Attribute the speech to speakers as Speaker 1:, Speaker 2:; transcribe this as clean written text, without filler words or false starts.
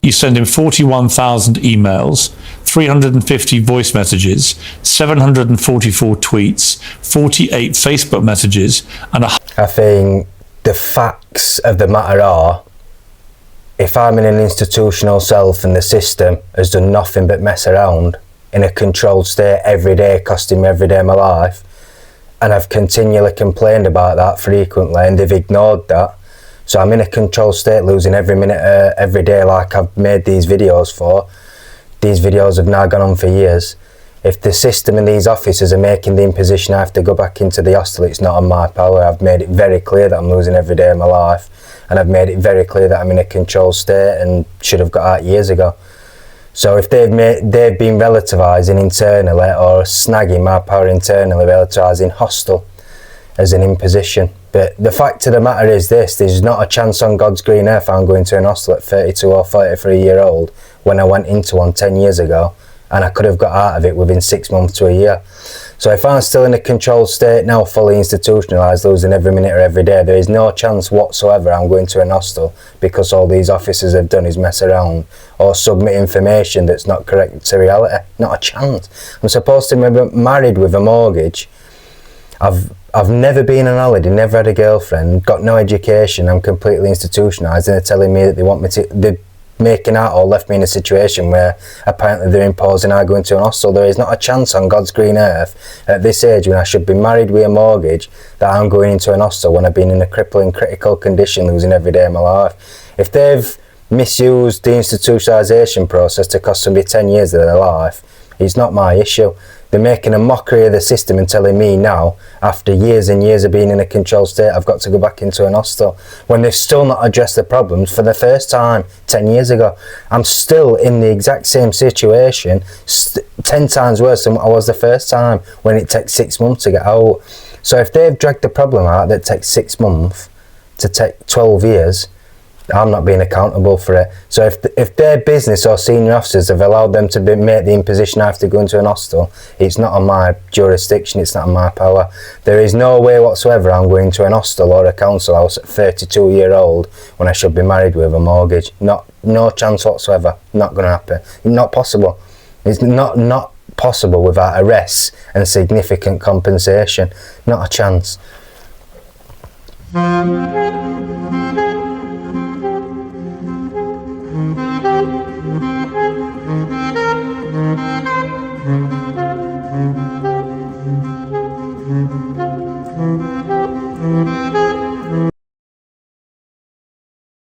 Speaker 1: You send him 41,000 emails, 350 voice messages, 744 tweets, 48 Facebook messages, and
Speaker 2: I think the facts of the matter are, if I'm in an institutional self and the system has done nothing but mess around in a controlled state every day, costing me every day of my life, and I've continually complained about that frequently and they've ignored that, so I'm in a controlled state, losing every minute every day, like I've made these videos for. These videos have now gone on for years. If the system and these officers are making the imposition I have to go back into the hostel, it's not on my power. I've made it very clear that I'm losing every day of my life, and I've made it very clear that I'm in a controlled state and should have got out years ago. So if they've been relativising internally or snagging my power internally, relativising hostel as an imposition. But the fact of the matter is this: there's not a chance on God's green earth I'm going to an hostel at 32 or 33-year-old when I went into one 10 years ago, and I could have got out of it within 6 months to a year. So if I'm still in a controlled state now, fully institutionalised, losing every minute or every day, there is no chance whatsoever I'm going to an hostel because all these officers have done is mess around or submit information that's not correct to reality. Not a chance. I'm supposed to be married with a mortgage. I've never been on holiday, never had a girlfriend, got no education, I'm completely institutionalised, and they're telling me that they want me to, they're making out or left me in a situation where apparently they're imposing I go into an hostel. There is not a chance on God's green earth at this age, when I should be married with a mortgage, that I'm going into an hostel when I've been in a crippling critical condition, losing every day of my life. If they've misused the institutionalisation process to cost somebody 10 years of their life, it's not my issue. They're making a mockery of the system and telling me now, after years and years of being in a controlled state, I've got to go back into an hostel, when they've still not addressed the problems for the first time 10 years ago. I'm still in the exact same situation, 10 times worse than what I was the first time, when it takes 6 months to get out. So if they've dragged the problem out that takes 6 months to take 12 years, I'm not being accountable for it. So if their business or senior officers have allowed them to make the imposition I have to go into an hostel, it's not on my jurisdiction, it's not on my power. There is no way whatsoever I'm going to an hostel or a council house at 32-year-old when I should be married with a mortgage. No chance whatsoever. Not going to happen. Not possible. It's not possible without arrests and significant compensation. Not a chance.